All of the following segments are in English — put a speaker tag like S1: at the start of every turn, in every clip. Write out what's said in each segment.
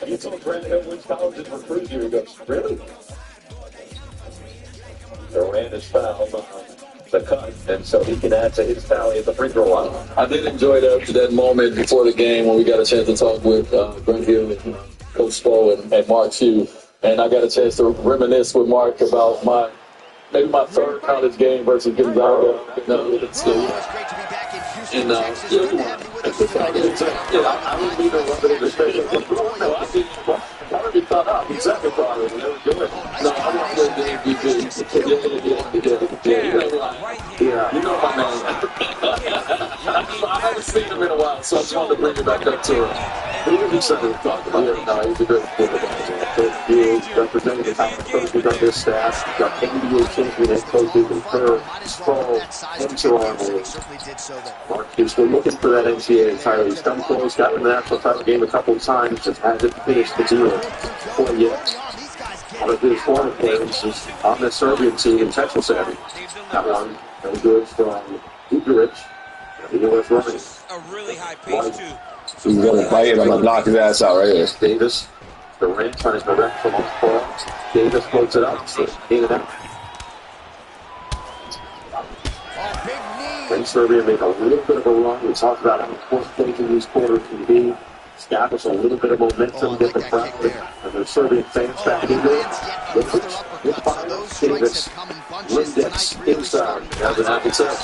S1: You told Grant Hill which colleges recruit you. He goes, really? Durant is fouled on the cut, and so he can add to his tally at the free throw line.
S2: I did enjoy that moment before the game when we got a chance to talk with Grant Hill and Coach Spo and Mark Few, and I got a chance to reminisce with Mark about maybe my third college game versus Gonzaga. And I don't need to rub it in the face. No, I didn't. I already thought out the second part of it. No, I want to play the MVP. Yeah. You know my man. I haven't seen him in a while, so I just wanted to bring it back up to him. He was excited to talk about it. No, he's a great quarterback. He's representing the top coaches on this staff. He's got NBA champion head coaches in Kerr, Sproul, and Toronto. Marcus, we're looking for that NCAA title. He's come close, got in the national title game a couple of times, just hasn't finished the deal quite yet. One of his former players is on the Serbian team in Texas Saturday. That one, no good from Vukovic. The U.S. running.
S3: A really high pace, too.
S2: He's going to fight it. I'm going to knock his ass out right here.
S1: Davis, Durant trying to direct from off ball. Davis floats it up, so in and out. When Serbia made a little bit of a run, we talked about how important taking these quarters can be. Establish a little bit of momentum, get the crowd and the Serbian fans back in there. Davis, Lindex inside as an appetite.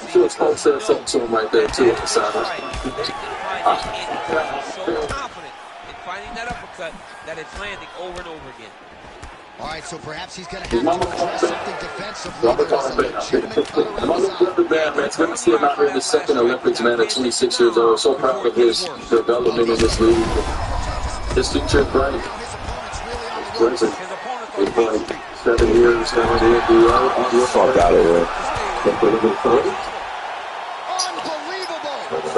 S1: I'm sure it's called said something to him right there, too, on the sideline.
S3: So confident in finding that uppercut that it's landing over and over again.
S4: All right, so perhaps he's going to have to address something defensively.
S2: Man, it's good to see him out here in the second Olympics, man, at 26 years old. So proud of his development in this league. His future is bright. Present. He's playing 7 years now in the NBA. Fuck out of here.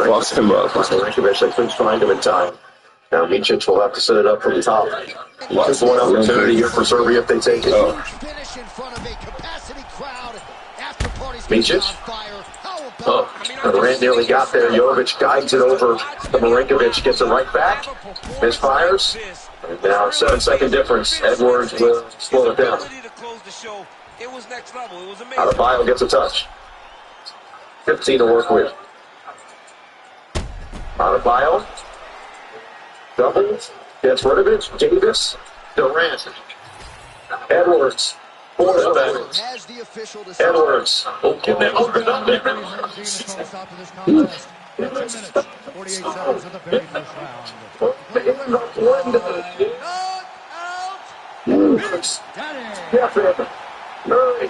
S1: Lost him up. Rankovic, I couldn't find him in time. Now Micic will have to set it up from the top. Just one opportunity here for Serbia if they take it. Micic. Durant nearly got there. Jovic guides it over to Marinkovic. Gets it right back. Misfires. And now 7-second difference. Edwards will slow it down. Adebayo gets a touch. 15 to work with. Adebayo. Doubles. Gets rid of it. Davis. Durant. Edwards. Edwards. Edwards. Get that over done there.
S5: 48 seconds of the very first round.
S1: Murray.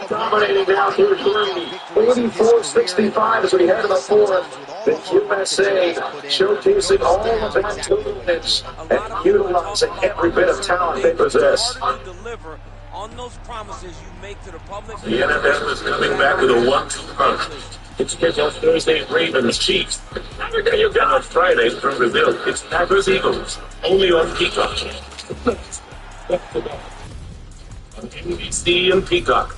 S1: Dominating down through 84-65 as we head to the fourth. The USA showcasing all of that toolness and utilizing every bit of talent they possess.
S3: On those promises you make to the public.
S1: The NFL is coming back with a 1-2 punch. It's scheduled Thursday at Ravens Chiefs. Every day you got on Friday from Brazil. It's Packers Eagles. Only on Peacock. On NBC and Peacock.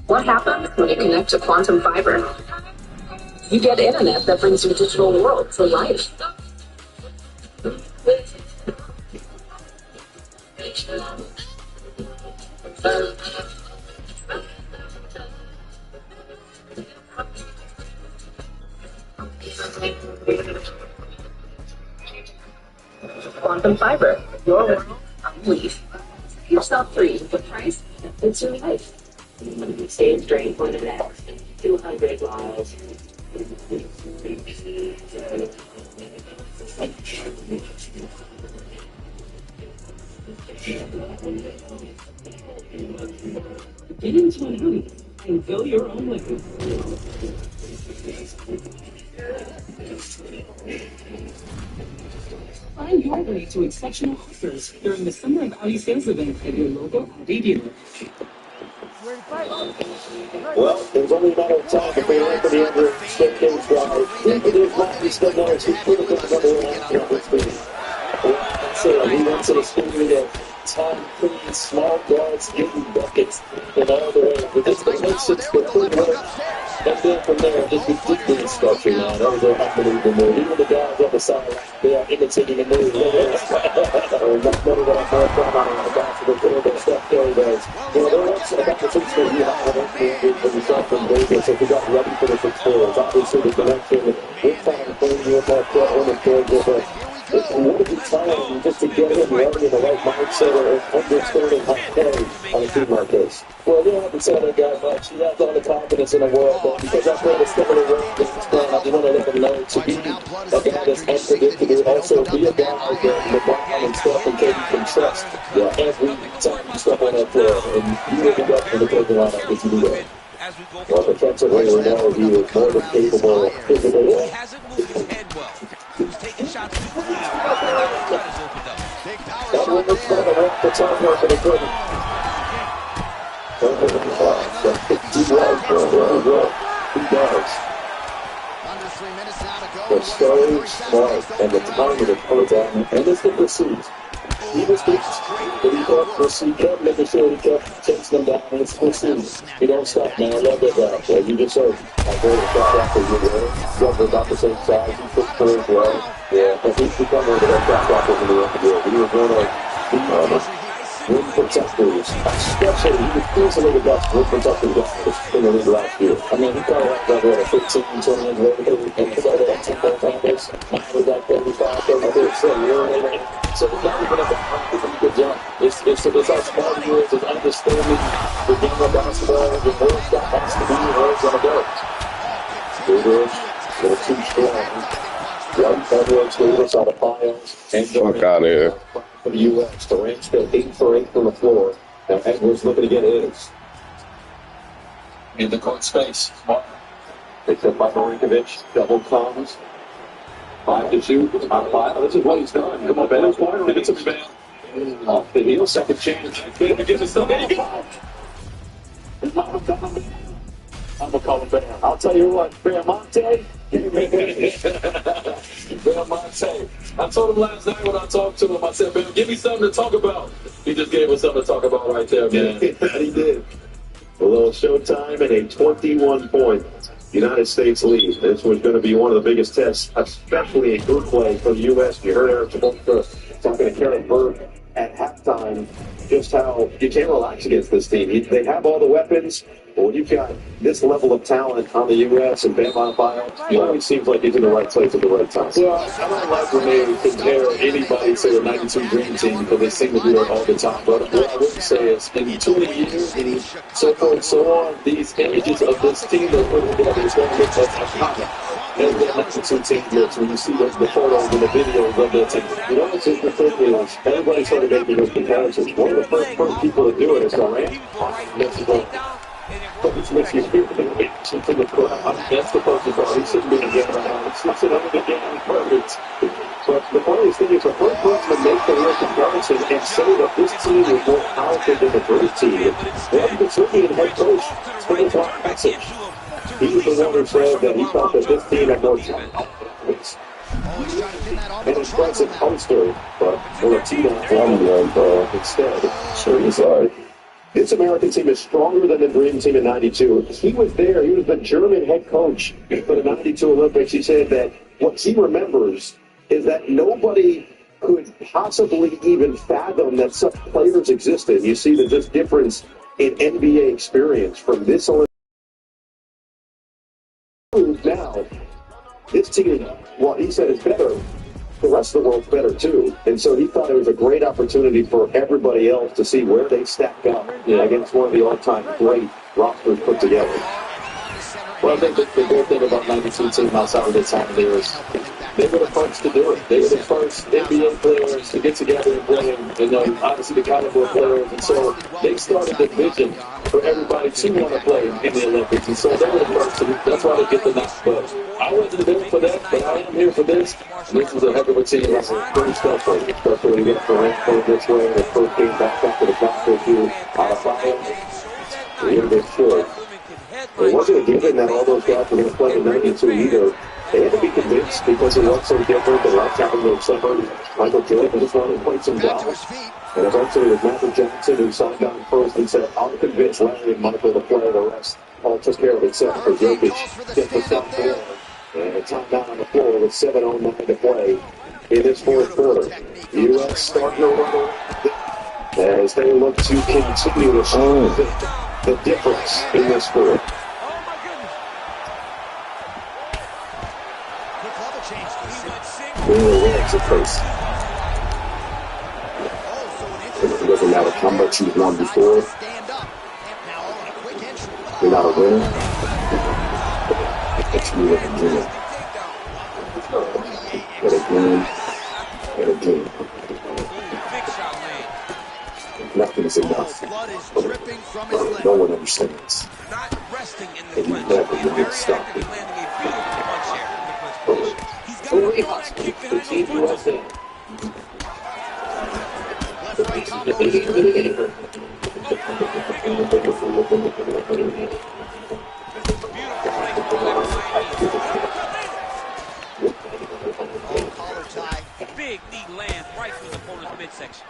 S6: What happens when you connect to Quantum Fiber? You get internet that brings your digital world to life. Quantum Fiber, your world, unleashed. Set yourself free with a price that fits your life. Save drain for the next 200 miles. Get into an honey and fill your own liquid. Find your way to exceptional offers during the Summer of Audi sales event at your local Audi dealer.
S1: Well, there's only a matter of time if they wait for the end of the State Games drive. If it is not, we still know it's critical to number one on this team. So he went to the school of Tom Clean, small guards, getting buckets in all the way. But this makes it the quick work. And then from there, just ridiculous structure, man. That was an unbelievable move. Even the guys on the side, they are imitating the move. Not many that I'm more proud of the basketball player than Steph Curry does. You know, there was about the six foot you have when you start from Vegas. If you got ready for the 6 fours, obviously the connection with kind of playing you with that court on the court with a what a good time just to get him ready in the right mindset and understanding how to play on a team like this. Well, you don't have to tell that guy much. He has all the confidence in the world, but because I played a similar role in this plan, I just want to let him know to be a guy that's unpredictable. Also, be a guy that LeBron and Steph and KD can trust every time you step on that floor. And you will be up in the closing lineup if you do that. Well, defensively, we know he is more than capable of physical work.
S3: He hasn't moved his head well. He's taking shots too quickly. Now his shot is opened up.
S1: That one looks like a walk the time here for the good. He does. But so smart, and the timing to pull it down, and this is the pursuit. He was good, but he kept pursuit, kept making sure he kept chasing them down, and it's pursuit. He don't stop, man. I love that guy. Well, you just heard. I heard a shot after you were. You're about the same size. He put through as well. Yeah, but he's become one of those shot blockers in the NBA. He was one of rim protectors, especially he was easily the best rim protector in the league last year. I mean, he probably had like a 15, 20 inch rating, and he started at 10 points. Now he was like 35, 36, so he's not even at the pretty good job. It's how smart he is, it's understanding the game of basketball, the where that has to be, where it's going to go. It is a little too strong. Right, Edwards, Davis out of Piles, and
S7: fuck out of here.
S1: For the U.S. Durant's still 8 for 8 from the floor. Now Edwards looking to get his. In the court space. Picked up by Marinkovic. Double comes. 5 to shoot. On 5. This is what he's done. Come on, Ben. Give it to me, Ben. Off the heel. Second chance. He gives us the big. I'm going to call him Bam. I'll tell you what, Bamonte. Bamonte. I told him last night when I talked to him, I said, "Bam, give me something to talk about." He just gave us something to talk about right there, man. He did. A little showtime and a 21-point United States lead. This was going to be one of the biggest tests, especially in group play for the U.S. You heard Eric Spoelstra talking to Karen Burke at halftime just how you can't relax against this team. They have all the weapons, but when you've got this level of talent on the U.S. and Bam on fire, it always seems like he's in the right place at the right time. Well, I don't like when they compare anybody to the 92 Dream Team because they seem to do it all the time. But what I would say is, in 20 years, so forth and so on, these images of this team that put together is going to look like a comic. And that 92 team looks when you see the photos and the videos of their team. You know what's interesting is everybody started making those comparisons. One of the first people to do it is Durant. But it's makes you feel the reaction to the crowd. That's the person that he shouldn't be in the game right now. It's slips it under the game perfect. But the funniest thing is the first person to make the real comparison and say that this team is more powerful than the Dream Team. Well, the Serbian head coach, Spencer Message. He was the one who said that he thought that this team had more talent. An impressive poster, but for a team instead. Sure, sorry. This American team is stronger than the Dream Team in 92. He was there. He was the German head coach for the 92 Olympics. He said that what he remembers is that nobody could possibly even fathom that such players existed. You see this difference in NBA experience from this Olympics. Now, this team, what he said is better. The rest of the world's better too, and so he thought it was a great opportunity for everybody else to see where they stack up against one of the all-time great rosters put together. Well, I think the great thing about 92 team outside of this time there is they were the first to do it. They were the first NBA players to get together and play, and obviously the caliber of players, and so they started the vision for everybody to want to play in the Olympics, and so they were the first to. That's why they get the knock. But I wasn't there for that, but I am here for this. This is a heck of a team. That's pretty special, especially when you get Durant playing this way. The first game back after the back issue out of fire. We're a bit short. It wasn't a given that all those guys were going to play in 92 either. They had to be convinced because it was so different. The left tackle was somebody, Michael Jordan, just wanted to play some golf. And eventually it was Matthew Johnson who signed on first and said, "I'll convince Larry and Michael to play." The rest all took care of itself for Jokic. Get the stop there. And a timeout on the floor with 7:09 to play in this fourth quarter. U.S. starting to run as they look to continue to show the difference in this sport. It doesn't matter how much you've won before. You're not a winner. It's you and a dream. And a dream. Nothing is enough. No one understands. And you never will stop it. The team USA.
S3: Big knee lands right through the opponent's midsection.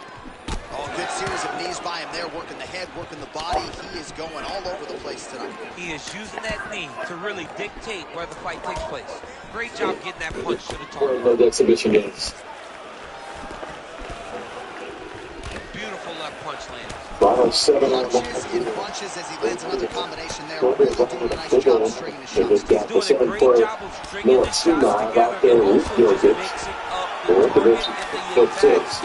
S4: Oh, good series of knees by him there, working the head, working the body. He is going all over the place tonight.
S3: He is using that knee to really dictate where the fight takes place. Great job getting that punch to the target.
S1: Those exhibition games.
S3: Beautiful left punch lands.
S1: Bottom 7 on
S4: Punches in bunches as he lands another combination there. Really doing a nice job of stringing his shots.
S1: Just got the 7-foot North Sudan out there with Jokic. Foot 6.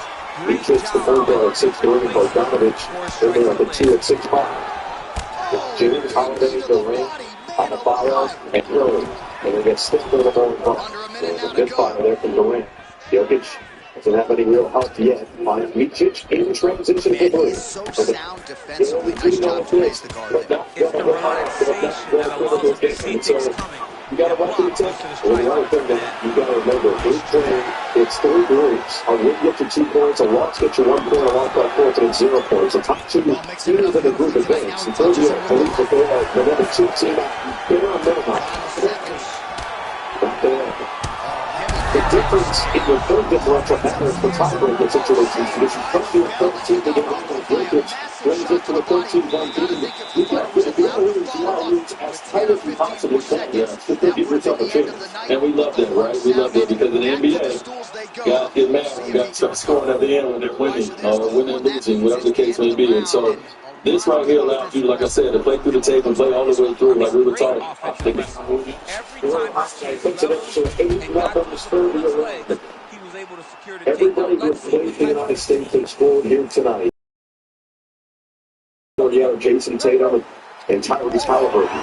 S1: Dietrich, the point guard at 6'3", Bogdanovich, they're there at the 2 at 6'5". James Holiday, Durant, Adebayo, and Curry. And they get stiff to the ball in front. There's a good fire there from Durant. Jokic doesn't have any real help yet. Finds Micic in transition to three.
S4: He's so sound defensively. Nice job to place the guard there.
S3: It's the relaxation that allows him to see things coming.
S1: You got to watch the attention. Well, the other thing that you got to remember, this train, it's 3 groups. A win gets you 2 points, a loss gets you 1 point, a loss by 4, and it's 0 points. The top 2 teams in the group advance. And third year, police will go out. The number 2 team, they're on minimum. Not there. The difference in your third differential matters for tiebreaker situations. Because you come to your third team to get on the breakage, brings it to the 13-1 team. You got to be able to lose as tight as you possibly can. Yeah, to give yourself a chance.
S2: And we love that, right? We love that because in the NBA, guys get mad when guys start scoring at the end when they're winning or when they're losing, whatever the case may be. And so this right here allows you, like I said, to play through the tape and play all the way through, like we were talking.
S3: Every time he was able to secure the
S1: Everybody who plays the United States has scored here tonight. Jason Tatum and Tyrese Halliburton.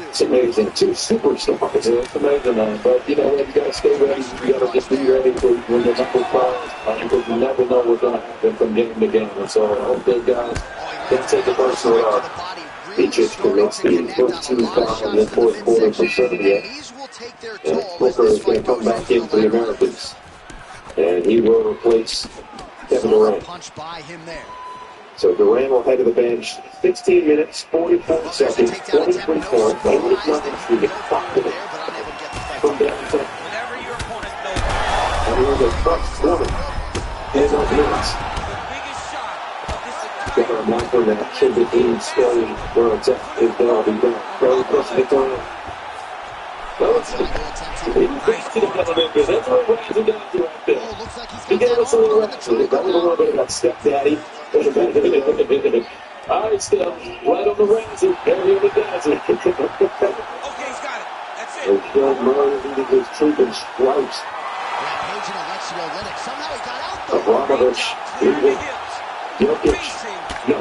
S1: It's amazing. 2 superstars.
S2: It's amazing, but you know what? You got to stay ready. You got to just be ready for when the number comes because you never know what's going to happen from game to game. And so I hope those guys can take it personally.
S1: Micic commits the first 2 fouls in the fourth quarter for Serbia. And Booker is going to come back in for the Americans. And he will replace Kevin Durant. So Durant will head to the bench. 16 minutes, 44 seconds, 23 points, 8 minutes to get clocked in it. From downtown.
S3: Whenever your opponent knows
S1: And here's a first 20 in those minutes.
S3: the biggest shot of this
S1: Got a
S3: entire
S1: reminder that should be being staying where it's at. It's going to be done. Very close to the time. That's what we're down to right there. He gave us a little rest. That was a little bit of that stepdaddy. All right, Steph, right on the razor, heavy on the dazzle.
S3: Okay, he's got it. That's it.
S1: Bill Murray needed his trooping stripes. Abramovich, England, Jokic. No,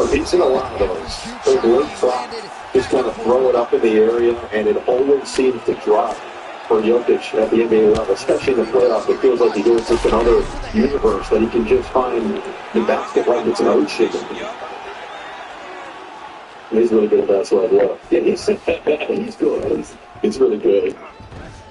S1: he's in a lot of those. Those late drop, just kind of throw it up in the area, and it always seems to drop for Jokic at the NBA level, especially in the playoffs. It feels like he goes to another universe that he can just find the basket like it's an ocean. He's really good at basketball. Yeah, he's good. He's really good.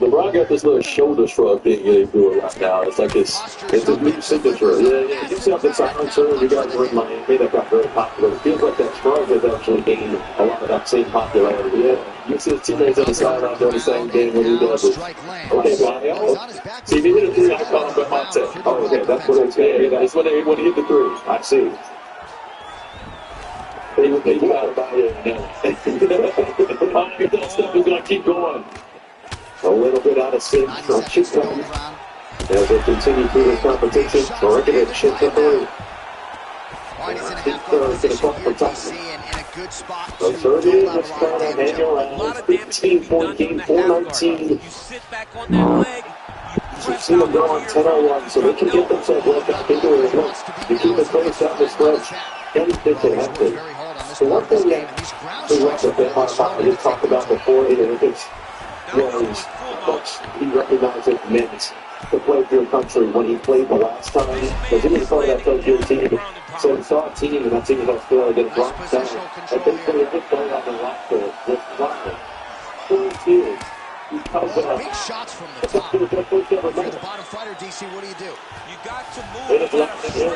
S2: LeBron got this little shoulder shrug thing that he do a lot now. It's like it's a new signature. Yeah. You see how the silencer and you guys were in Miami that got very popular. It feels like that shrug has actually gained a lot of that same popularity. Yeah. You see his teammates on the sideline doing the same thing when he does it. Okay, Mario. See, if he hit a three, I call him Belmonte. Oh, okay, that's what it's going. That's when he hit the three. I see. They got about it now. That stuff is going to keep going. A little bit out of sync from Chicago as they continue through this competition. Markovic hits the three. Third to the front for Thompson. So Serbia is trying to hang around. 15-point game, 4-19.
S3: You sit back on that leg.
S2: You see them go on 10-1, so they can get themselves right back into it. You keep the place down the stretch. Anything can happen. So one thing that the rest of them have talked about before, was he recognized it meant to play for your country when he played the last time. Because he was part of that Tokyo team. So he saw a team, and that team was Australia get dropped down. And basically, they just played on the roster with Rocket. 4 teams.
S4: Big shots from the top. If you're the bottom fighter, DC, what do?
S3: You got to move. You got to get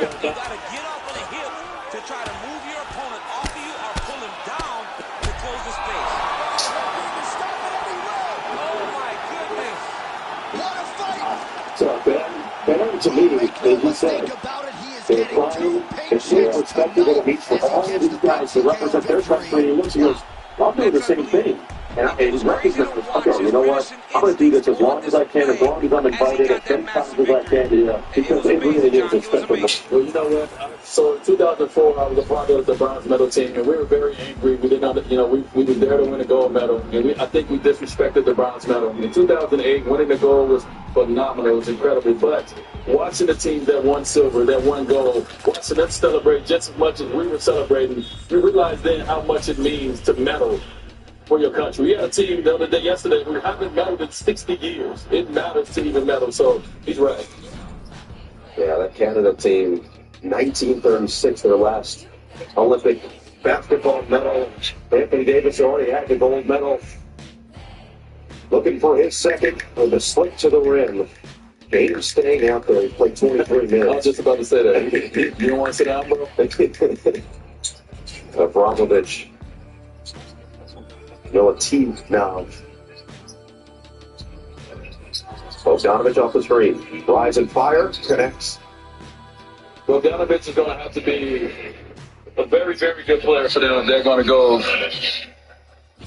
S3: up on the hip to try to move your opponent off of you or pull him down to close the space.
S2: So, Ben, to me, as you said, they're playing, it's real expected that it meets for all of these guys to represent their country. He looks and goes, I'll do the same thing. And he's recognizing, okay, you know what? I'm going to do this as long as I can, as long as I'm invited, as many times as I can, because it really is expected. Well, you know what? So in 2004, I was a part of the bronze medal team, and we were very angry. We did not, we were there to win a gold medal, and I think we disrespected the bronze medal. In 2008, winning the gold was phenomenal. It was incredible. But watching the teams that won silver, that won gold, watching them celebrate just as much as we were celebrating, you realize then how much it means to medal for your country. We had a team the other day, yesterday, who haven't medaled in 60 years. It matters to even medal, so he's right.
S1: Yeah, that Canada team, 1936, their last Olympic basketball medal. Anthony Davis already had the gold medal. Looking for his second with a slick to the rim. James staying out there. He played 23 minutes.
S2: I was just about to say that. You don't want to sit down, bro?
S1: Abramovich. A team now. Bogdanovich off the screen. Rise and fire. Connects.
S2: Bogdanovich is going to have to be a very, very good player for them. They're going to go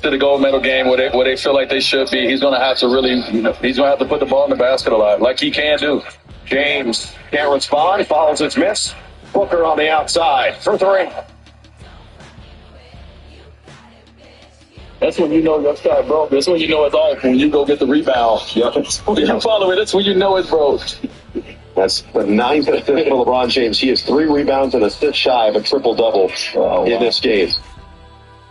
S2: to the gold medal game where they feel like they should be. He's going to have to really, he's going to have to put the ball in the basket a lot, like he can do.
S7: James can't respond. Follows his miss. Booker on the outside for three.
S2: That's when you know your shot broke. That's when you know it's off, when you go get the rebound. Yep. When you follow it, that's when you know it's broke.
S7: That's the 9th assist for LeBron James. He has 3 rebounds and assist shy of a triple-double in this game.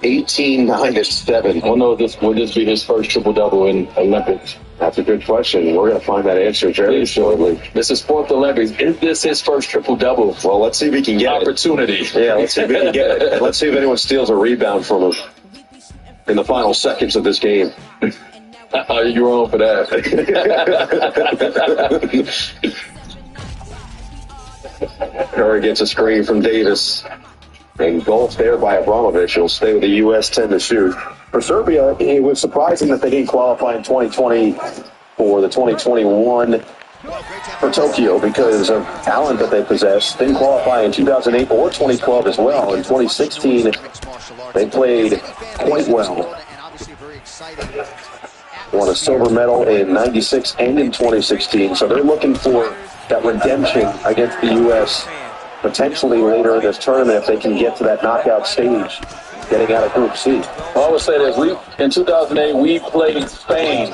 S7: 18, 9, and 7.
S2: I don't know if will this be his first triple-double in Olympics?
S7: That's a good question. We're going to find that answer very shortly.
S2: This is 4th Olympics. Is this his first triple-double?
S7: Well, let's see if we can get
S2: opportunity.
S7: Yeah, let's see if we can get it. Let's see if anyone steals a rebound from him in the final seconds of this game.
S2: You're wrong for that.
S7: Curry gets a screen from Davis. Engulfed there by Abramovich. He'll stay with the U.S. 10 to shoot. For Serbia, it was surprising that they didn't qualify in 2020 for the 2021 for Tokyo because of talent that they possess. Didn't qualify in 2008 or 2012 as well. In 2016, they played quite well. Won a silver medal in 96 and in 2016. So they're looking for that redemption against the U.S. potentially later in this tournament if they can get to that knockout stage, getting out of Group C.
S2: I would say this. In 2008, we played Spain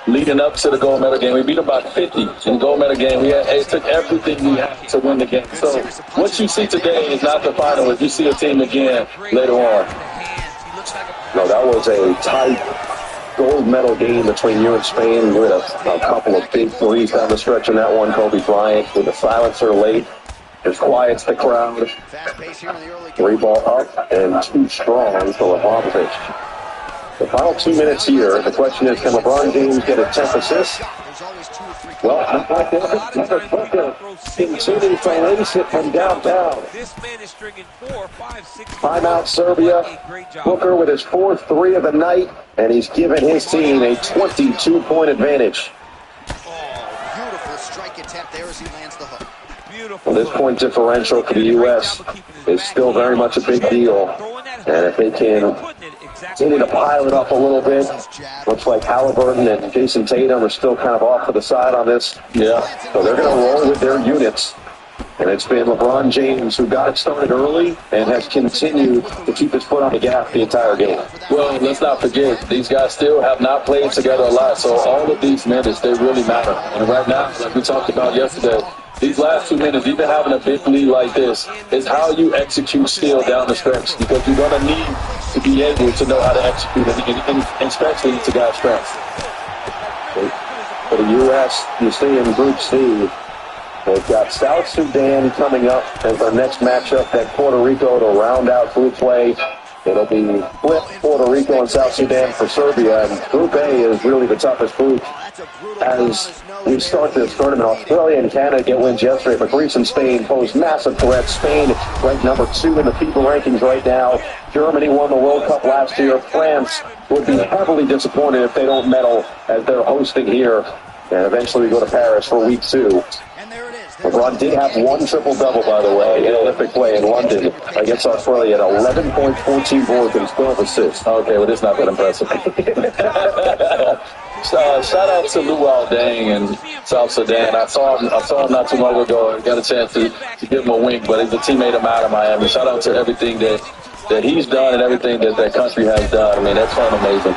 S2: leading up to the gold medal game. We beat them by 50 in the gold medal game. It took everything we had to win the game. So what you see today is not the final. If you see a team again later on.
S7: No, that was a tight gold medal game between you and Spain. We had a couple of big threes down the stretch in that one. Kobe Bryant with the silencer late. Just quiets the crowd. 3 ball up and 2 strong for Abramovich. The final 2 minutes here. The question is, can LeBron James get a 10th assist?
S4: There's always 2 or 3.
S7: Well, Devin Booker continues to lace it from downtown.
S3: This man is stringing 4, 5, 6.
S7: Timeout Serbia. Booker with his 4th 3 of the night, and he's given his team a 22-point advantage.
S4: Oh, beautiful strike attempt there as he lands the hook.
S3: Beautiful.
S7: Well, this point differential for the U.S. is still very much a big deal. And if they can continue to pile it up a little bit, looks like Halliburton and Jason Tatum are still kind of off to the side on this.
S2: Yeah.
S7: So they're going to roll with their units. And it's been LeBron James who got it started early and has continued to keep his foot on the gas the entire game.
S2: Well, let's not forget, these guys still have not played together a lot, so all of these minutes, they really matter. And right now, like we talked about yesterday, these last 2 minutes, even having a big lead like this, is how you execute still down the stretch, because you're going to need to be able to know how to execute, and especially to guys' strengths.
S7: For the U.S., you see in Group C, they've got South Sudan coming up as our next matchup, at Puerto Rico to round out group play. It'll be split Puerto Rico and South Sudan for Serbia, and Group A is really the toughest group. As we start this tournament, Australia and Canada get wins yesterday, but Greece and Spain pose massive threats. Spain ranked number 2 in the FIFA rankings right now. Germany won the World Cup last year. France would be heavily disappointed if they don't medal as they're hosting here. And eventually we go to Paris for week 2. LeBron did have 1 triple-double, by the way, in Olympic play in London against Australia at 11 points, 14 boards, and 12 assists.
S2: Okay, well, this is not that impressive. Shout out to Luol Deng and South Sudan. I saw him not too long ago. I got a chance to give him a wink, but he's a teammate of mine in Miami. Shout out to everything that he's done and everything that that country has done. I mean, that's fun, amazing.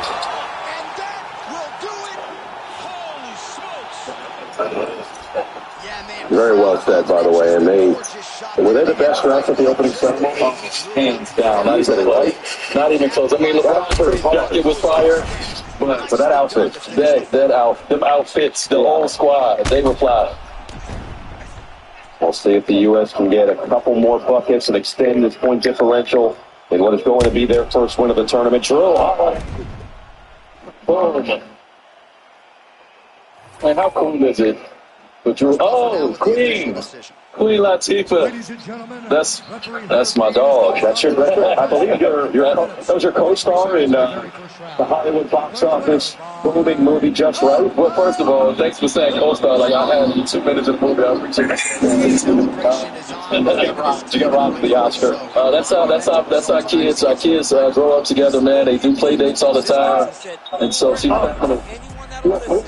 S7: Very well said, by the way. And were they the best refs at the opening ceremony?
S2: Hands down. Not even close. Not even close. I mean, LeBron's jacket was fire, but
S7: that outfit,
S2: them outfits, the whole squad, they were fly.
S7: We'll see if the U.S. can get a couple more buckets and extend this point differential in what is going to be their first win of the tournament. Drew Holiday.
S2: Boom. Man, how cool is it? But Drew, Queen Latifah. That's my dog.
S7: That's your I believe that was your co-star in the Hollywood box office booming movie Just Right.
S2: Well, first of all, thanks for saying co-star. Like, I had 2 minutes of the movie. I appreciate it.
S7: You got robbed for the Oscar.
S2: That's our kids. Our kids grow up together, man. They do play dates all the time, and so she's
S3: I am going to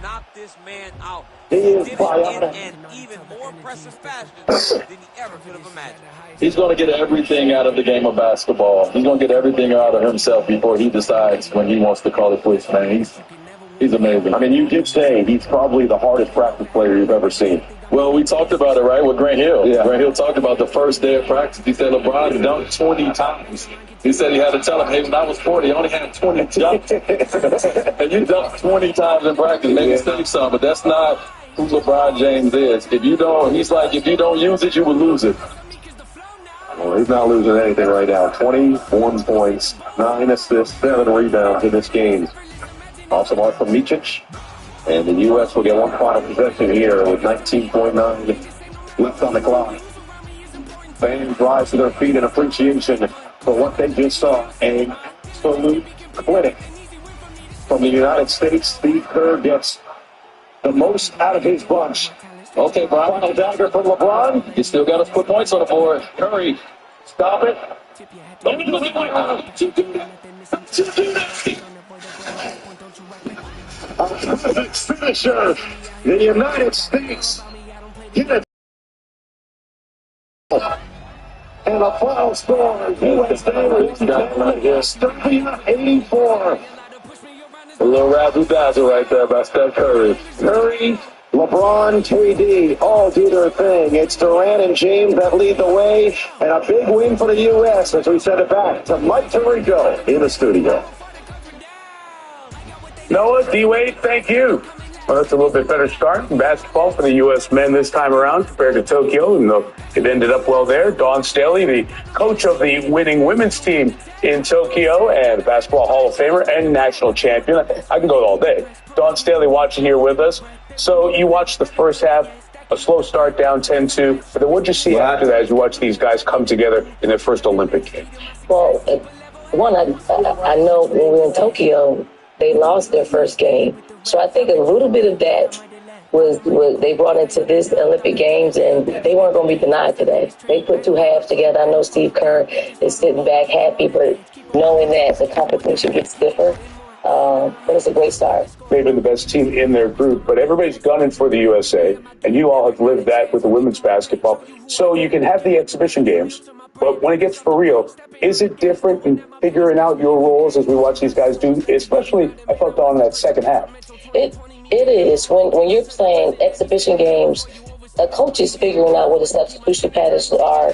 S3: knock this man out.
S7: He is
S3: in an even more impressive fashion than he ever could have imagined.
S2: He's going to get everything out of the game of basketball. He's going to get everything out of himself before he decides when he wants to call it quits, man. He's amazing.
S7: I mean, you did say he's probably the hardest practice player you've ever seen.
S2: Well, we talked about it, right, with Grant Hill.
S7: Yeah.
S2: Grant Hill talked about the first day of practice. He said LeBron dunked 20 times. He said he had to tell him, hey, when I was 40, I only had 20 dunks. And you dunked 20 times in practice. Maybe save some, but that's not who LeBron James is. If you don't use it, you will lose it.
S7: Well, he's not losing anything right now. 21 points, 9 assists, 7 rebounds in this game. Also mark from Micic. And the U.S. will get one final possession here with 19.9 left on the clock. Fans rise to their feet in appreciation for what they just saw. A salute clinic from the United States. Steve Kerr gets the most out of his bunch. Okay, Brian. Final dagger from LeBron.
S2: You still got to put points on the board.
S7: Curry, stop it. Finisher, the United States get it. And a final score, USA Serbia 84.
S2: A little razzle-dazzle right there by Steph Curry.
S7: Curry, LeBron, KD all do their thing. It's Durant and James that lead the way, and a big win for the U.S. as we send it back to Mike Tirico in the studio.
S8: Noah, D-Wade, thank you. Well, that's a little bit better start in basketball for the U.S. men this time around compared to Tokyo, and it ended up well there. Dawn Staley, the coach of the winning women's team in Tokyo and Basketball Hall of Famer and national champion. I can go all day. Dawn Staley watching here with us. So you watched the first half, a slow start down 10-2, but then what did you see after that as you watch these guys come together in their first Olympic game?
S9: Well, one, I know when we were in Tokyo, they lost their first game. So I think a little bit of that was they brought into this Olympic Games, and they weren't going to be denied today. They put two halves together. I know Steve Kerr is sitting back happy, but knowing that the competition gets stiffer, but it's a great start.
S8: They've been the best team in their group, but everybody's gunning for the USA, and you all have lived that with the women's basketball. So you can have the exhibition games, but when it gets for real, is it different in figuring out your roles as we watch these guys do, especially, I felt, on that second half?
S9: It is. When you're playing exhibition games, a coach is figuring out what the substitution patterns are,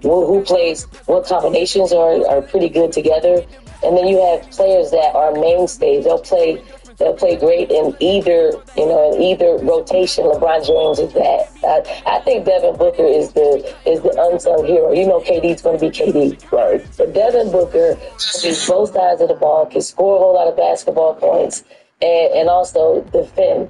S9: who plays, what combinations are pretty good together. And then you have players that are mainstays. They'll play great in either rotation. LeBron James is that. I think Devin Booker is the unsung hero. You know KD's going to be KD.
S8: Right.
S9: But Devin Booker is both sides of the ball, can score a whole lot of basketball points, and also defend.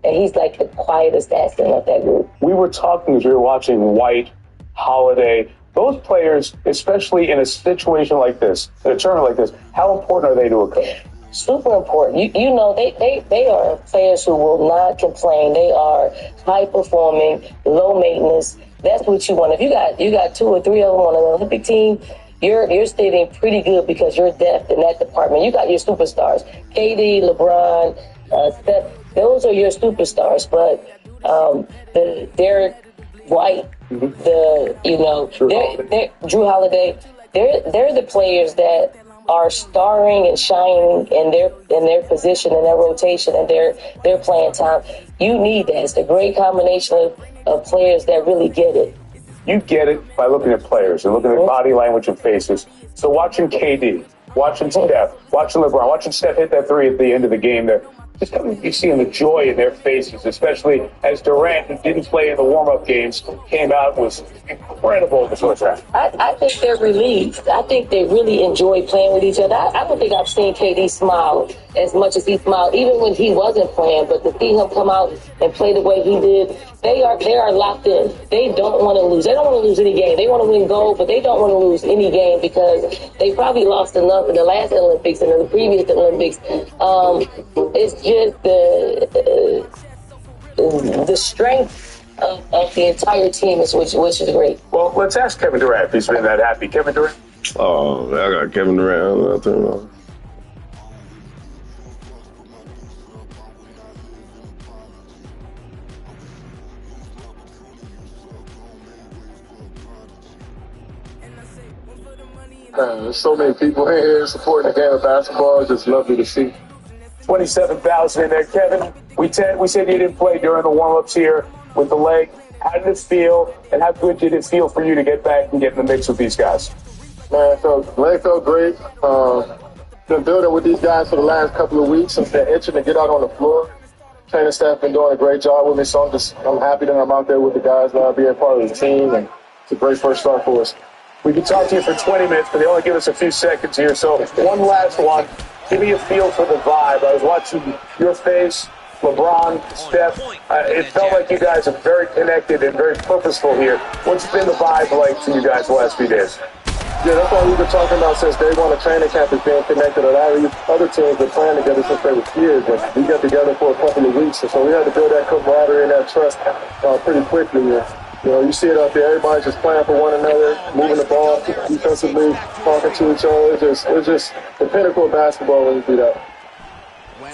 S9: And he's like the quietest asset of that group. We
S8: were talking as we were watching White, Holiday. Those players, especially in a situation like this, in a tournament like this, how important are they to a coach?
S9: Super important. You know, they are players who will not complain. They are high performing, low maintenance. That's what you want. If you got two or three of them on an Olympic team, you're sitting pretty good because you're depth in that department. You got your superstars, KD, LeBron, Steph. Those are your superstars. But the Derek White, Drew Holiday, they're the players that are starring and shining in their position, in their rotation, and their playing time. You need that. It's a great combination of players that really get it.
S8: You get it by looking at players and looking at body language and faces. So watching KD, watching Steph, watching LeBron, watching Steph hit that three at the end of the game there, just you seeing the joy in their faces, especially as Durant, who didn't play in the warm-up games, came out, was incredible in the first half.
S9: I think they're relieved. I think they really enjoy playing with each other. I don't think I've seen KD smile as much as he smiled, even when he wasn't playing. But to see him come out and play the way he did, they are locked in. They don't want to lose. They don't want to lose any game. They want to win gold, but they don't want to lose any game because they probably lost enough in the last Olympics and in the previous Olympics. It's just the strength of the entire team which is great.
S8: Well, let's ask Kevin Durant if he's been that happy. Kevin Durant?
S10: Oh, I got Kevin Durant.
S2: There's so many people in here supporting the game of basketball. It's just lovely to see.
S8: 27,000 in there. Kevin, we said you didn't play during the warm-ups here with the leg. How did it feel, and how good did it feel for you to get back and get in the mix with these guys?
S2: Man, leg felt great. Been building with these guys for the last couple of weeks. I've been itching to get out on the floor. Training staff been doing a great job with me, so I'm happy that I'm out there with the guys now, being part of the team, and it's a great first start for us.
S8: We could talk to you for 20 minutes, but they only give us a few seconds here. So one last one. Give me a feel for the vibe. I was watching your face, LeBron, Steph. It felt like you guys are very connected and very purposeful here. What's been the vibe like for you guys the last few days?
S2: Yeah, that's what we've been talking about since day one of training camp, is being connected. A lot of these other teams been playing together since they were kids, and we got together for a couple of weeks. And so we had to build that camaraderie and that trust pretty quickly. You see it out there. Everybody's just playing for one another, moving the ball defensively, talking to each other. It's just the pinnacle of basketball when you do that.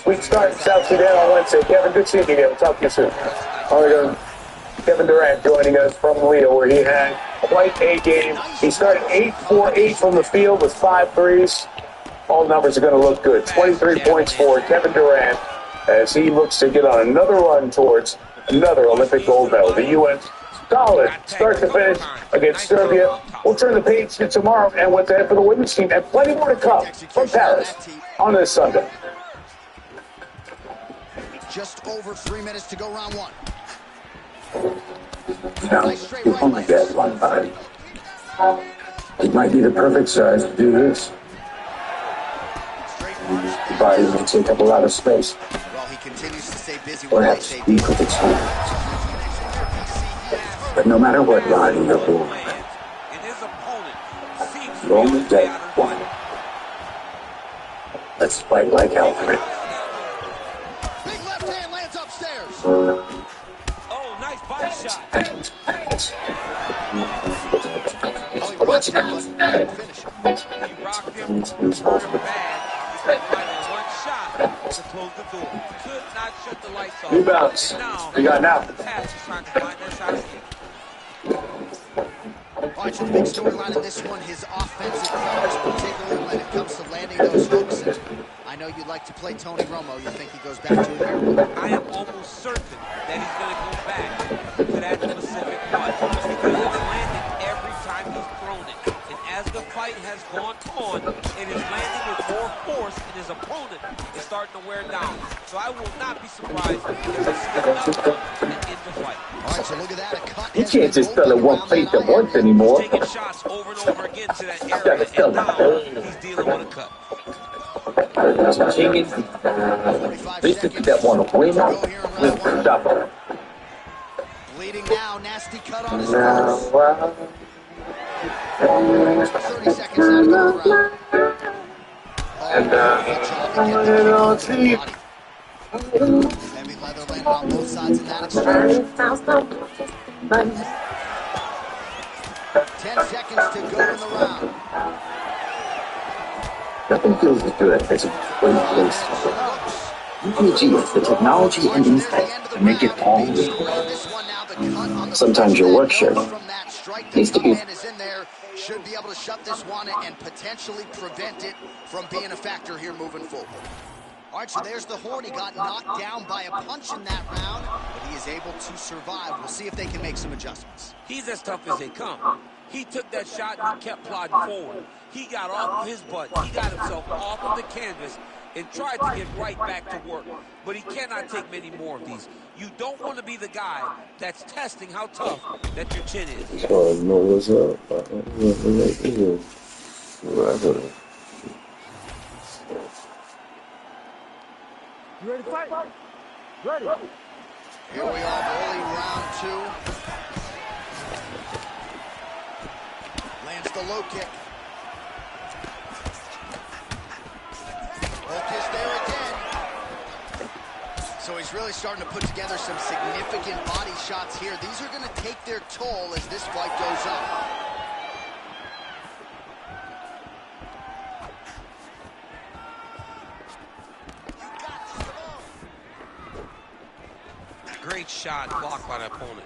S8: We start in South Sudan on Wednesday. Kevin, good seeing you again. We'll talk to you soon.
S2: All right, guys.
S8: Kevin Durant joining us from Leo, where he had quite a game. He started 8-for-8 from the field with 5 threes. All numbers are going to look good. 23 points for Kevin Durant as he looks to get on another run towards another Olympic gold medal. The U.S. solid start to finish against Serbia. We'll turn the page to tomorrow and what's ahead for the women's team, and plenty more to come from Paris on this Sunday.
S4: Just over 3 minutes to go round one.
S11: Now, you only get one body. It might be the perfect size to do this. The body may take up a lot of space.
S4: Well, he continues to stay busy.
S11: Perhaps he could experience. But no matter what body you're born with, you only get one. Let's fight like Alfred.
S4: Big left hand lands upstairs.
S3: Oh, nice body shot.
S4: Oh, he runs him, but couldn't finish him.
S3: He rocked him, hurt him bad. He said fighting one shot to close the door. Could not shut the lights off.
S8: Rebounds.
S3: And
S8: We got now.
S3: the pass is trying to find that shot again.
S4: All right, so the big storyline in this one, his offensive powers, particularly when it comes to landing those hooks. And I know you'd like to play Tony Romo. You think he goes back to it here?
S3: I am almost certain that he's going to go back to that specific punch because it's landed every time he's thrown it. And as the fight has gone on, it is landing with more force, and his opponent is starting to wear down. So I will not be surprised if he slips up and ends the fight.
S4: All right, so look at that. A cut
S11: You can't just fill it one plate at once anymore.
S3: Taking shots over and over again to that area, and now he's dealing with a cut.
S11: They took that one away now with double.
S4: Bleeding now, nasty cut on his nose. 30 seconds now to go around.
S11: And
S4: Heavy leather landed on both sides in that exchange. 10 seconds to go in the round.
S11: nothing feels as good as a great place. UPG has the technology and insight to make it all legal. Sometimes your work shirt needs to be.
S4: Should be able to shut this one and potentially prevent it from being a factor here moving forward. All right, so there's the Horn. He got knocked down by a punch in that round, but he is able to survive. We'll see if they can make some adjustments.
S3: He's as tough as they come. He took that shot and he kept plodding forward. He got off of his butt. He got himself off of the canvas and tried to get right back to work. But he cannot take many more of these. You don't want to be the guy that's testing how tough that your chin is.
S10: So I know what's up.
S5: You ready to fight? Ready.
S4: Here we are, early round two. Lands the low kick. Hook is there again. So he's really starting to put together some significant body shots here. These are going to take their toll as this fight goes on.
S3: Great shot blocked by the opponent.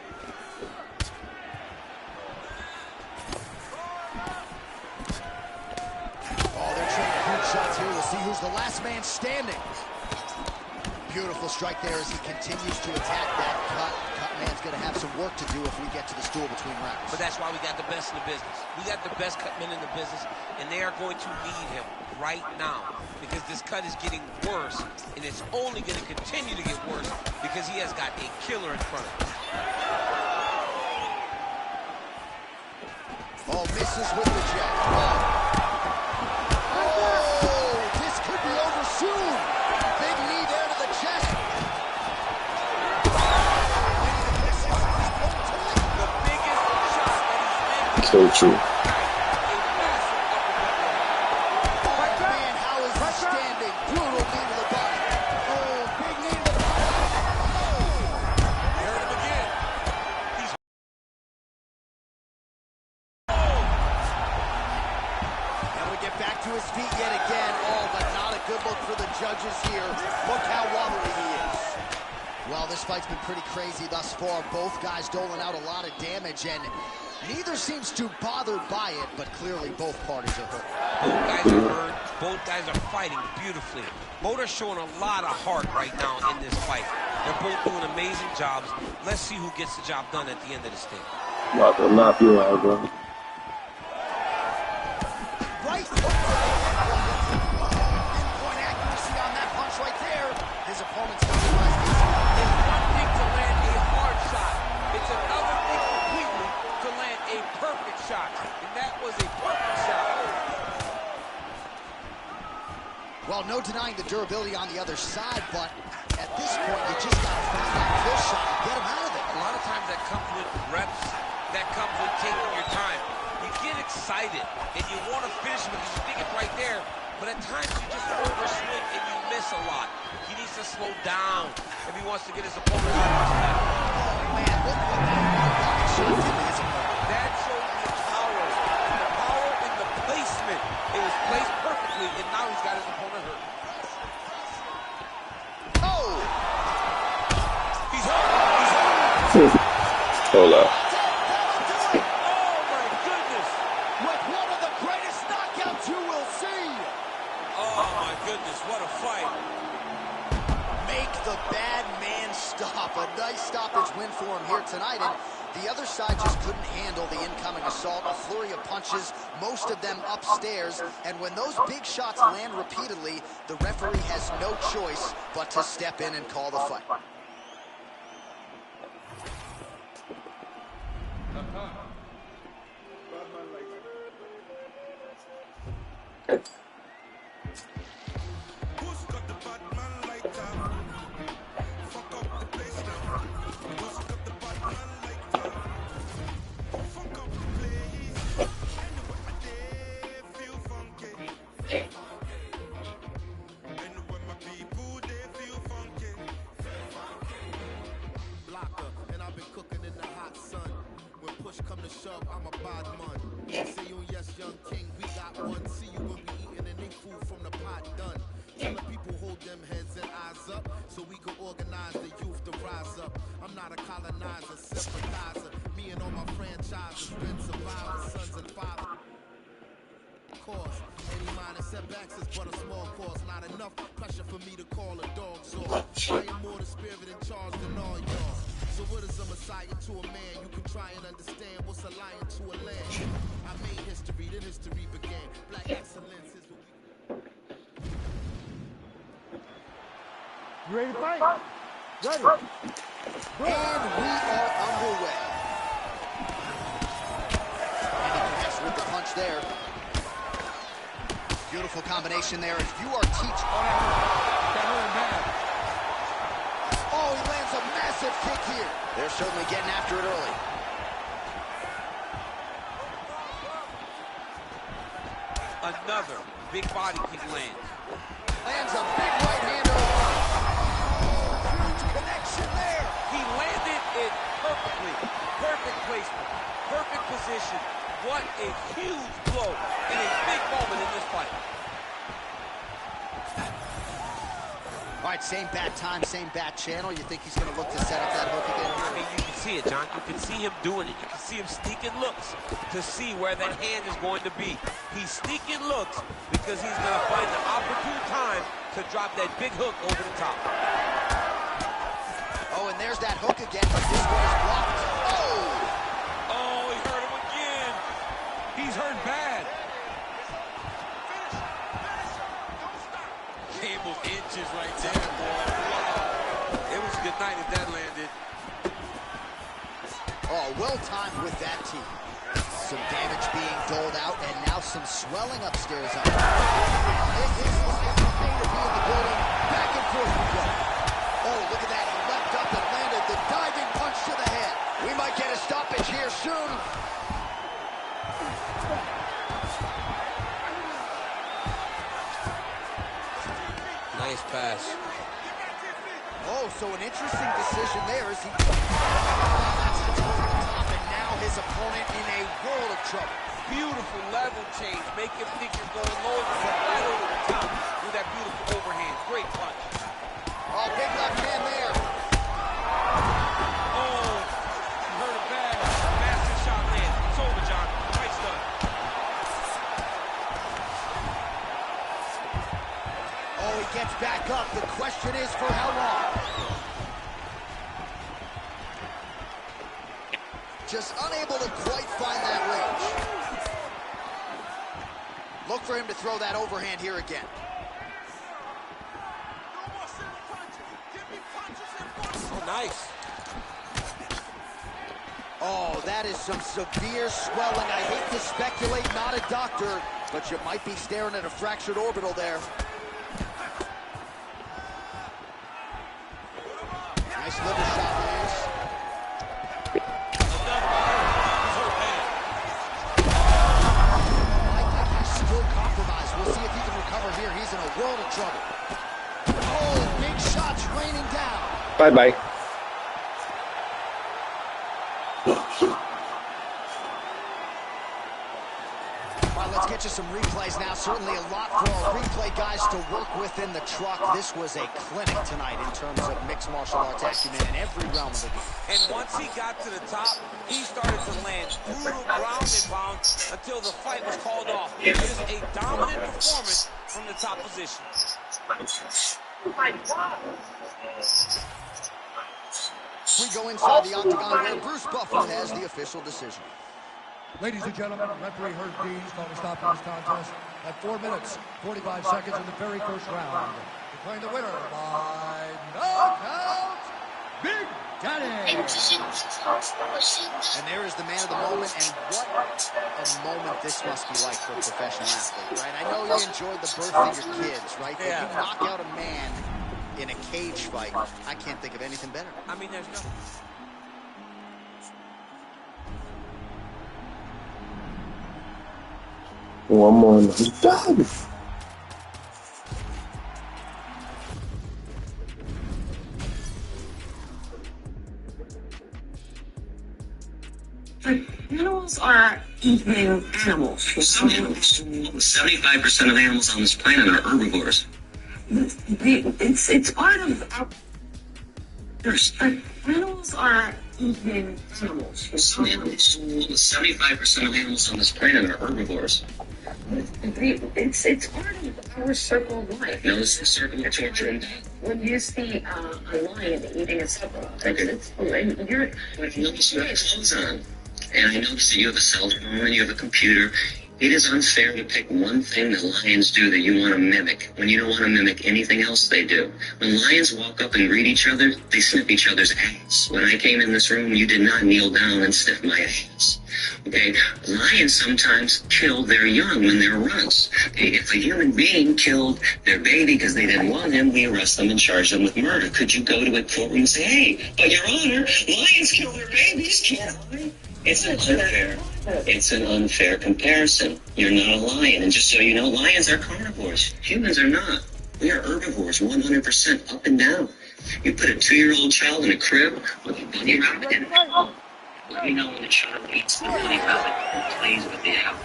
S4: Oh, they're trading huge shots here. We'll see who's the last man standing. Beautiful strike there as he continues to attack that cut. Cut man's going to have some work to do if we get to the stool between rounds.
S3: But that's why we got the best in the business. We got the best cut men in the business, and they are going to need him right now because this cut is getting worse, and it's only going to continue to get worse because he has got a killer in front of him.
S4: Oh, misses with the jab. Oh, this could be over soon. Big knee there to the chest.
S3: The biggest shot that he's
S10: So true.
S4: Man, how is he standing? Brutal knee to the body. Oh, big knee to the body.
S3: Heard him again. He's
S4: And we get back to his feet yet again. Oh, but not a good look for the judges here. Look how wobbly he is. Well, this fight's been pretty crazy thus far. Both guys doling out a lot of damage, and neither seems too bothered by it, but clearly both parties are hurt.
S3: Both guys are hurt. Both guys are fighting beautifully. Both are showing a lot of heart right now in this fight. They're both doing amazing jobs. Let's see who gets the job done at the end of this thing.
S10: I'm about to knock you out, bro.
S4: Right hook. Pinpoint accuracy on that punch right there. His opponent's going to Well, no denying the durability on the other side, but at this point, you just got to find that kill shot and get him out of there.
S3: A lot of times that comes with reps, that comes with taking your time. You get excited, and you want to finish because you think it's right there, but at times you just overswing and you miss a lot. He needs to slow down if he wants to get his opponent out of that.
S4: Oh, man, look what that shot did to his opponent.
S3: That shows the power in the placement. It was placed perfectly, and now he's got his opponent hurt.
S4: Oh!
S3: He's hurt!
S10: Hold up.
S3: What a fight.
S4: Make the bad man stop. A nice stoppage win for him here tonight. And the other side just couldn't handle the incoming assault. A flurry of punches, most of them upstairs. And when those big shots land repeatedly, the referee has no choice but to step in and call the fight.
S12: I'm a bad man. See you, yes, young king, we got one. See you when we eating and they food from the pot done. Tell the people hold them heads and eyes up so we can organize the youth to rise up. I'm not a colonizer, sympathizer. Me and all my franchises been survivors, sons and fathers. Cause any minor setbacks is but a small cause. Not enough pressure for me to call a dog sore. I am more the spirit in charge than all y'all. So what is a messiah to a man? You can try and understand what's a lion to a lamb. I made history, then history began. Black excellence is what we...
S5: You ready to fight? Ready.
S4: And we are underway. And he connects with the punch there. Beautiful combination there. If you are teaching... Oh, he lands a massive kick here. They're certainly getting after it early.
S3: Another big body kick lands.
S4: Lands a big right hander. Oh, huge connection there.
S3: He landed it perfectly. Perfect placement. Perfect position. What a huge blow in a big moment in this fight.
S4: All right, same bat time, same bat channel. You think he's going to look to set up that hook again?
S3: I mean, you can see it, John. You can see him doing it. You can see him sneaking looks to see where that hand is going to be. He's sneaking looks because he's going to find the opportune time to drop that big hook over the top.
S4: Oh, and there's that hook again, but this one is blocked. Oh!
S3: Oh, he hurt him again. He's hurt bad. Came of inches right there, boy. Wow. It was a good night if that landed.
S4: Oh, well timed with that team. Some damage being doled out, and now some swelling upstairs. This is pain to be in the building. Back and forth we go. Oh, look at that. He leapt up and landed the diving punch to the head. We might get a stoppage here soon.
S3: Nice pass.
S4: Oh, so an interesting decision there as he... That's the top, and now his opponent in a world of trouble.
S3: Beautiful level change. Make him think you're going low, but right over the top with that beautiful overhand. Great punch.
S4: Oh, big left hand there.
S3: Oh, you heard it bad. Massive shot land. It's over, John. Fight's done.
S4: Oh, he gets back up. The question is for how long? Just unable to quite find that range. Look for him to throw that overhand here again.
S3: Oh, nice.
S4: Oh, that is some severe swelling. I hate to speculate, not a doctor, but you might be staring at a fractured orbital there. Nice liver shot, Williams. I think he's still compromised. We'll see if he can recover here. He's in a world of trouble. Oh, big shots raining down.
S7: Bye-bye.
S4: Let's get you some replays now. Certainly a lot for our replay guys to work with in the truck. This was a clinic tonight in terms of mixed martial arts acumen in every realm of the game.
S3: And once he got to the top, he started to land brutal ground and pound until the fight was called off. It is a dominant performance from the top position.
S4: We go inside the octagon where Bruce Buffer has the official decision.
S13: Ladies and gentlemen, referee Herb Deans called a stop to this contest at 4 minutes, 45 seconds in the very first round. Declaring the winner by knockout, Big Daddy.
S4: And there is the man of the moment, and what a moment this must be like for a professional athlete, right? I know you enjoyed the birth of your kids, right? But you knock out a man in a cage fight. I can't think of anything better.
S3: I mean, there's no...
S10: One more and I'm done.
S14: Animals are eating animals. Some animals. 75% of animals on this planet are herbivores. It's part of our... Animals are eating animals. Some animals. 75% of animals on this planet are herbivores. It's part of our circle of life. No, it's the circle of torture and death. When you see a lion eating a zebra, you're... Like, notice you have clothes on. And I notice that you have a cell phone and you have a computer. It is unfair to pick one thing that lions do that you want to mimic when you don't want to mimic anything else they do. When lions walk up and greet each other, they sniff each other's ass. When I came in this room, you did not kneel down and sniff my ass. Okay? Lions sometimes kill their young when they're runts. Okay? If a human being killed their baby because they didn't want him, we arrest them and charge them with murder. Could you go to a courtroom and say, hey, but your honor, lions kill their babies, can't I? It's an unfair comparison. You're not a lion. And just so you know, lions are carnivores. Humans are not. We are herbivores, 100% up and down. You put a 2-year-old child in a crib with a bunny rabbit in it. Let me know when the child eats the bunny rabbit and plays with the apple.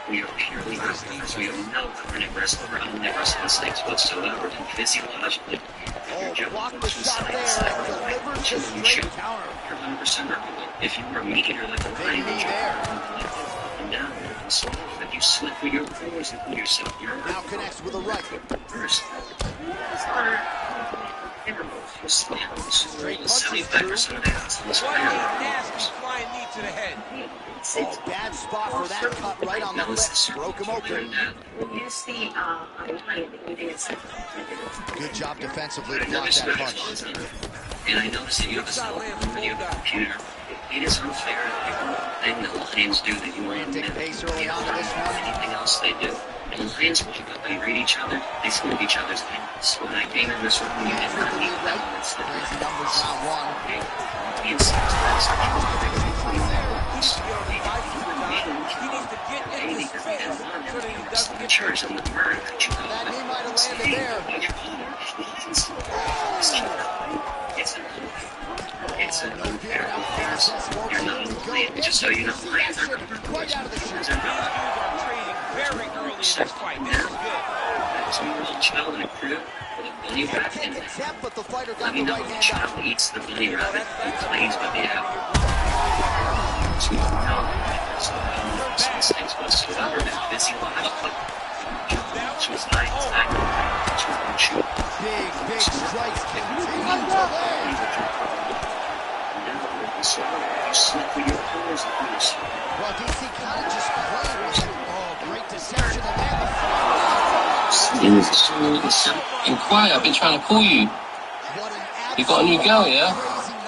S14: We are purely herbivores. We have no carnivorous or omnivorous instincts whatsoever. And physiologically,
S4: block the shot there and delivers the straight counter.
S14: You're 100% herbivore. If you were a meat eater like a lion, you and down and slow. If you slip with your pores and put yourself, you're
S4: now connects with a right.
S14: First, straight punches through. 75% of the house on this planet.
S3: Nasty flying knee to the head.
S4: Oh, bad spot for that cut right on the lips. Broke him open.
S14: When you see a lion eating a zebra.
S4: Good job defensively to block that punch.
S14: And I noticed that you have a cell phone and you have a computer. It is unfair to pick one thing that lions do that you want to mimic. Anything else they do. And lions walk up and greet each other. They sniff each other's ass. When I came in this room, you did not need that one and sniff
S4: Crazy numbers round one.
S14: Okay? The instincts for us are charge them with murder.
S4: That knee might have landed there.
S14: It's an unfair comparison. You're not a lion. Just so you know, lions are carnivores. Humans are not.
S3: Very early in this fight. This is good.
S14: There's a little child in a crib with a bunny rabbit in it. Let me know when the child eats the bunny rabbit and plays with the apple. So you know, there's no instincts whatsoever and physiologically. She was nice.
S4: Big strikes continue to land.
S14: So you slip with your pores and put yourself.
S4: Well, DC kind of just playing with it. Oh, great deception to land the
S15: Inquire, I've been trying to call you. You got a new girl, yeah?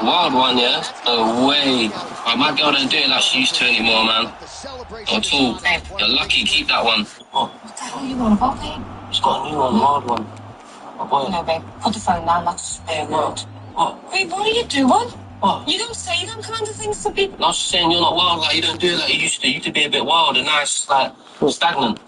S15: Wild one, yeah? No way. I might be able to do it like she used to anymore, man. Not at all. You're lucky, keep that one.
S16: What the hell you want about me?
S15: She's got a new one, wild one. My boy.
S16: No, babe. Put the phone down, that's
S15: what? What?
S16: Wait, what are you doing?
S15: What?
S16: You don't say them kind of things to people.
S15: I was just saying you're not wild like you don't do it like you used to. You used to be a bit wild and now it's like stagnant.